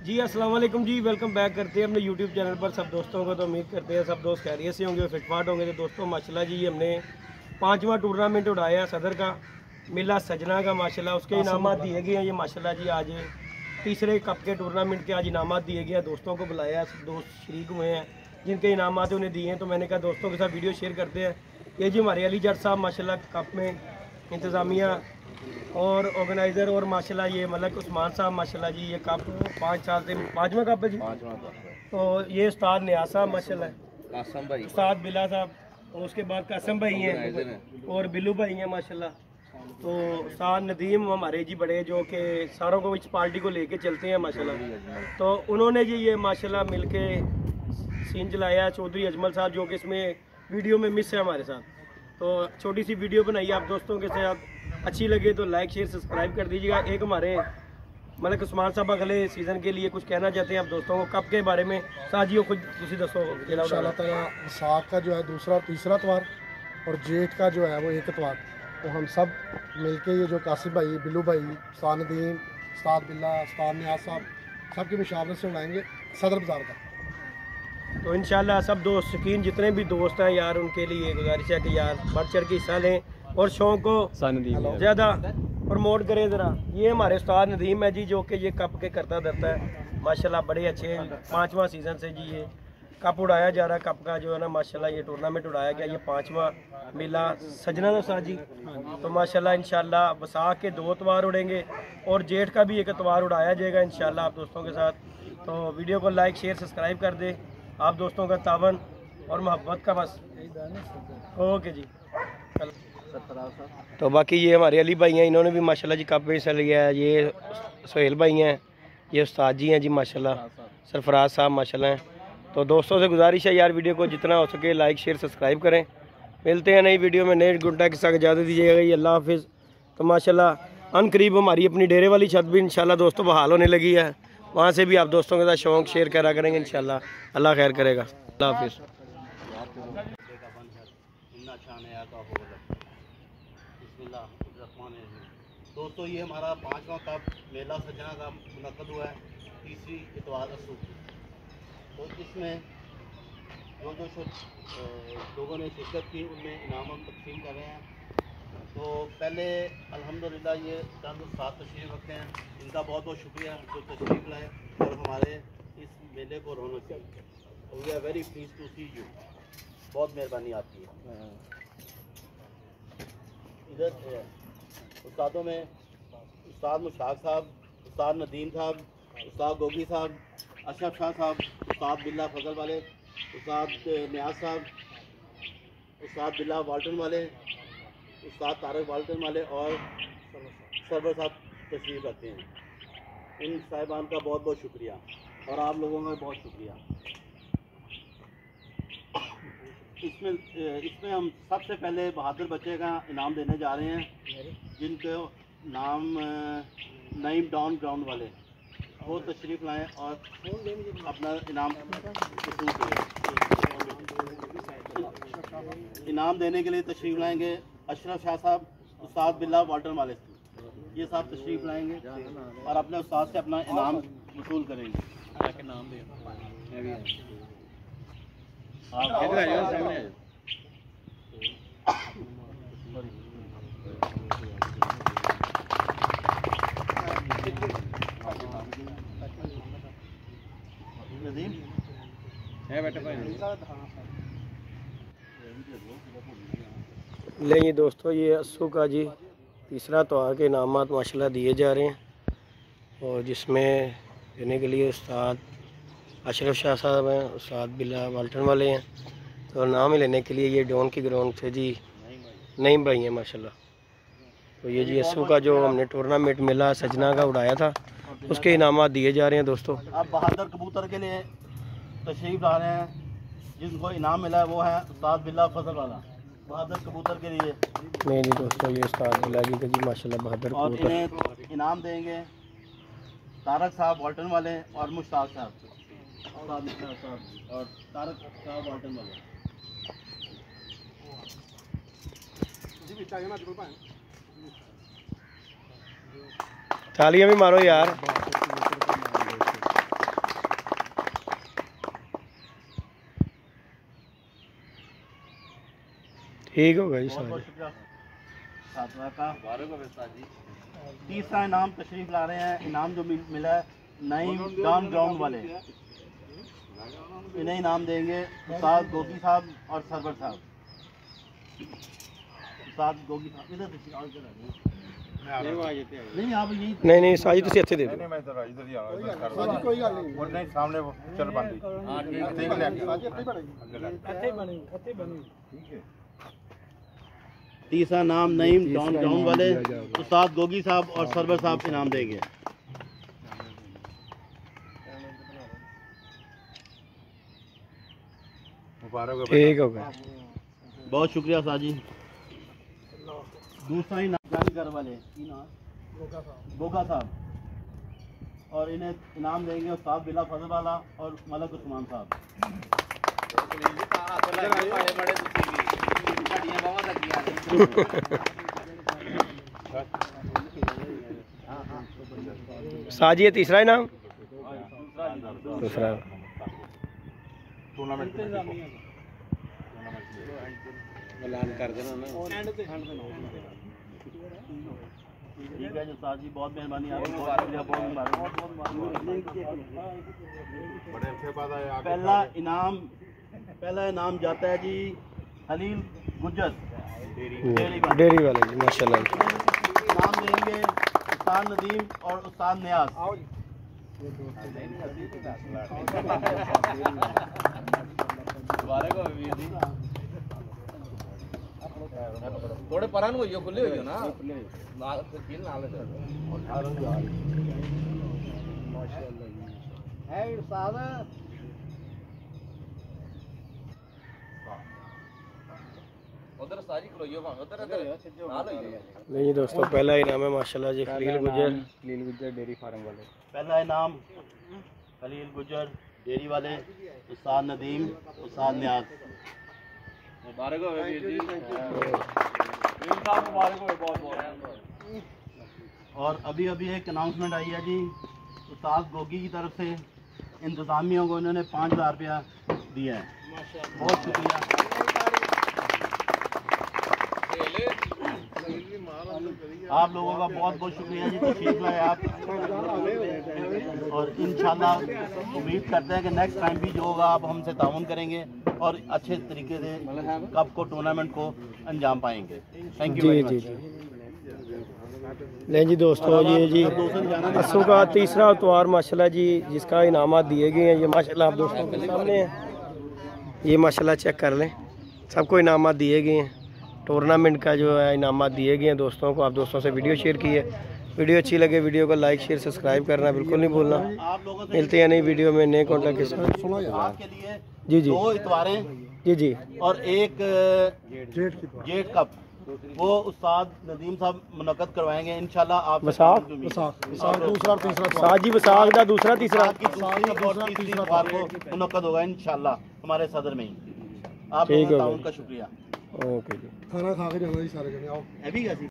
जी अस्सलाम वालेकुम जी, welcome back करते हैं अपने यूट्यूब चैनल पर सब दोस्तों को। तो उम्मीद करते हैं सब दोस्त खैरियत से होंगे, फिटफाट होंगे। तो दोस्तों माशाल्लाह जी हमने 5वां टूर्नामेंट उड़ाया सदर का मिला सजना का माशाल्लाह, उसके इनामात दिए गए हैं। ये माशाल्लाह जी आज तीसरे कप के टूर्नामेंट के आज इनामात दिए गए हैं। दोस्तों को बुलाया, सब दोस्त शरीक हुए हैं जिनके इनामात उन्हें दिए हैं। तो मैंने कहा दोस्तों के साथ वीडियो शेयर करते हैं। ये जी हमारे अली जट साहब माशाल्लाह कप में इंतज़ामिया और ऑर्गेनाइज़र, और माशाल्लाह ये मलक उस्मान साहब माशाल्लाह जी ये कप 5 साल से 5वां कप है जी। तो ये उस्ताद न्याज साहब माशाल्लाह, कासम भाई, उस्ताद बिला साहब, और उसके बाद कासम भाई हैं और बिल्लू भाई हैं माशाल्लाह। तो उस्ताद नदीम हमारे जी बड़े जो कि सारों को इस पार्टी को लेके चलते हैं माशाल्लाह। तो उन्होंने जी ये माशाल्लाह मिलके सीन चलाया। चौधरी अजमल साहब जो कि इसमें वीडियो में मिस है हमारे साथ। तो छोटी सी वीडियो बनाई आप दोस्तों के साथ, अच्छी लगे तो लाइक शेयर सब्सक्राइब कर दीजिएगा। एक हमारे मलक उस्मान साहब अगले सीज़न के लिए कुछ कहना चाहते हैं आप दोस्तों को कप के बारे में। साजियो खुद तुसी दसो। इंशाअल्लाह ताला साग का जो है दूसरा और तीसरा इतवार और जेठ का जो है वो एक इतवार, तो हम सब मिलके ये जो कासिम भाई, बिल्लू भाई, उस्ताद नदीम, उस्ताद बिल्ला, उस्ताद न्याज साहब सबकी मुशावरत से उड़ाएंगे सदर बाज़ार का। तो इंशाल्लाह सब दोस्त शकीन जितने भी दोस्त हैं यार, उनके लिए गुजारिश है कि यार बढ़ चढ़ के हिस्सा लें और शौक़ को ज़्यादा प्रमोट करें ज़रा। ये हमारे उस्ताद नदीम है जी जो कि ये कप के करता धरता है माशाल्लाह, बड़े अच्छे 5वां सीज़न से जी ये कप उड़ाया जा रहा है। कप का जो है ना माशाल्लाह ये टूर्नामेंट उड़ाया गया, ये 5वां मेला सजना तो साथ जी। तो माशाल्लाह इंशाल्लाह वसाख के 2 इतवार उड़ेंगे और जेठ का भी एक इतवार उड़ाया जाएगा इंशाल्लाह आप दोस्तों के साथ। तो वीडियो को लाइक शेयर सब्सक्राइब कर दे, आप दोस्तों का तावन और मोहब्बत का बस। ओके जी। तो बाकी ये हमारे अली भाई हैं, इन्होंने भी माशाल्लाह जी कप में हिस्सा लिया है। ये सोहेल भाई हैं, ये उस्ताद जी हैं जी माशाल्लाह, सरफराज साहब माशाल्लाह हैं। तो दोस्तों से गुजारिश है यार वीडियो को जितना हो सके लाइक शेयर सब्सक्राइब करें। मिलते हैं नई वीडियो में नए गुंडा के साथ, इजाज़त दीजिएगा जी, अल्लाह हाफिज़। तो माशाल्लाह अनकरीब हमारी अपनी डेरे वाली छत भी इंशाल्लाह दोस्तों बहाल होने लगी है, वहाँ से भी आप दोस्तों के साथ शौक़ शेयर करा करेंगे इंशाल्लाह। अल्लाह खैर करेगा। अल्लाह हाफिज़। दोस्तों ये हमारा 5वां कप मेला सजना का मुनक़द हुआ है, तीसरी इतवार असू। तो इसमें जो लोगों ने शिरकत की उनमें इनाम हम तकसीम कर रहे हैं। तो पहले अल्हम्दुलिल्लाह ये चंद उस्ताद तशरीफ़ रखते हैं, इनका बहुत बहुत शुक्रिया जो तशरीफ़ लाए और हमारे इस मेले को रौनक दी। We are very pleased to see you, बहुत मेहरबानी आपकी है। इधर उस्तादों में उस्ताद मुश्ताक साहब, उस्ताद नदीम साहब, उस्ताद गोगी साहब, अशरफ शाह साहब, उस्ताद बिल्ला फजल वाले, उस्ताद न्याज साहब, उस्ताद बिल्ला वाल्टन वाले, उस्ताद तारक वाल्टन वाले और सरवर साहब तशरीफ़ रखते हैं। इन साहिबान का बहुत बहुत शुक्रिया और आप लोगों का बहुत शुक्रिया। इसमें हम सबसे पहले बहादुर बच्चे का इनाम देने जा रहे हैं, जिनको नाम नईम डाउन ग्राउंड वाले, वो तशरीफ़ लाएँ और अपना इनाम वसूल करें। इनाम देने के लिए तशरीफ़ लाएंगे अशरफ शाह साहब, उस्ताद बिल्ला वाल्टन वाले, ये साहब तशरीफ़ लाएंगे और अपने उस्ताद से अपना इनाम वसूल करेंगे। नाम ले ये दोस्तों ये अस्सू का जी तीसरा त्योहार के इनामात माशाल्लाह दिए जा रहे हैं, और जिसमें देने के लिए उस्ताद अशरफ शाह साहब हैं, उस्ताद बिल्ला वाल्टन वाले हैं। तो नाम लेने के लिए ये डॉन की ग्राउंड से जी नईम भाई हैं माशाल्लाह। तो ये जी अस्सू का जो हमने टूर्नामेंट मिला सजना का उड़ाया था, उसके इनामात दिए जा रहे हैं दोस्तों। अब बहादुर कबूतर के लिए तशरीफ़ ला रहे हैं, जिनको इनाम मिला है वो है उस्ताद बिल्ला फजल वाला, बहादुर कबूतर के लिए। नहीं जी दोस्तों ये उस्ताद बिल्ला जी का जी माशाल्लाह बहादुर और कबूतर। इन्हें इनाम देंगे तारक साहब वाल्टन वाले और मुश्ताक साहब, उस्ताद मुश्ताक साहब और तारक साहब वाल्टन वाले। तालियां भी मारो यार। ठीक होगा जी बहुत बहुत साजिद। शुक्रिया साधना का। तीसरा इनाम तशरीफ ला रहे हैं। इनाम जो मिला है नईम डाउन ग्राउंड वाले, इन्हें इनाम देंगे उस्ताद गोगी साहब और सरवर साहब। उस्ताद गोगी साहब इधर देखिए, और इधर आ जाइए। नहीं आप यही नहीं साजिद तुसी ਇੱਥੇ ਦੇ ਦਿਓ। साजी कोई गल नहीं सामने चल बंदी हां ठीक है तीसरा नाम नईम डाउन ग्राउंड वाले उस्ताद गोगी साहब और सरवर साहब इनाम देंगे। ठीक होगा। बहुत शुक्रिया उस्ताद जी। दूसरा इनाम जानकर वाले बोगा साहब, और इन्हें इनाम देंगे उस्ताद बिला फजल वाला और मलक उस्मान साहब। साजिद तीसरा इनाम दूसरा टूर्नामेंट ऐलान कर देना ना ठीक है उस्ताद जी, बहुत मेहरबानी आपकी, बहुत शुक्रिया, बहुत मुबारक। पहला इनाम जाता है जी खलील गुज्जर डेयरी वाले जी माशाल्लाह। इनाम देंगे उस्ताद नदीम और उस्ताद नियाज। थोड़े परान हो खुले हो ना नाल खेल नाल है उस्ताद उधर साजी खलोइयो उधर नाल होइयो। नहीं दोस्तों पहला इनाम है माशाल्लाह जी खलील गुजर डेयरी फार्म वाले। पहला इनाम खलील गुज्जर डेयरी वाले उस्ताद नदीम उस्ताद नियाज। मुबारक हो वीर जी, मुबारक हो बहुत बहुत। और अभी अभी एक अनाउंसमेंट आई है जी उस्ताद गोगी की तरफ से, इंतज़ामिया को इन्होंने 5,000 रुपया दिया है। बहुत शुक्रिया। आप लोगों का बहुत बहुत शुक्रिया जी, तशरीफ लाए आप। और इंशाल्लाह उम्मीद करते हैं कि नेक्स्ट टाइम भी जो होगा आप हमसे ताउन करेंगे और अच्छे तरीके से कप को टूर्नामेंट को अंजाम पाएंगे। थैंक यू जी वेरी जी मच। जी। नहीं जी दोस्तों ये जी असू का तीसरा अतवार माशाल्लाह जी जिसका इनामात दिए गए हैं, ये माशाल्लाह आप दोस्तों के सामने हैं। ये माशाल्लाह चेक कर लें, सबको इनामात दिए गए हैं। टूर्नामेंट का जो है इनामात दिए गए हैं दोस्तों को। आप दोस्तों से वीडियो शेयर की है, वीडियो अच्छी लगे वीडियो को लाइक शेयर सब्सक्राइब करना बिल्कुल नहीं भूलना। आप लोगों से मिलते हैं नई वीडियो में नए कॉन्टैक्ट के साथ। आपके लिए जी जी 2 इतवारें जी जी और एक जेट कप वो उस्ताद नदीम साहब मुनक्कद करवाएंगे इंशाल्लाह। आप वसाख दूसरा तीसरा साजी वसाख का दूसरा तीसरा की दूसरी और तीसरी इतवार को मुनक्कद होगा इंशाल्लाह हमारे सदर में ही। आप ठीक लोगों है का भाई। उनका शुक्रिया। ओके जी। खाना खा के जाना जी सारे जने आओ। है भी कैसी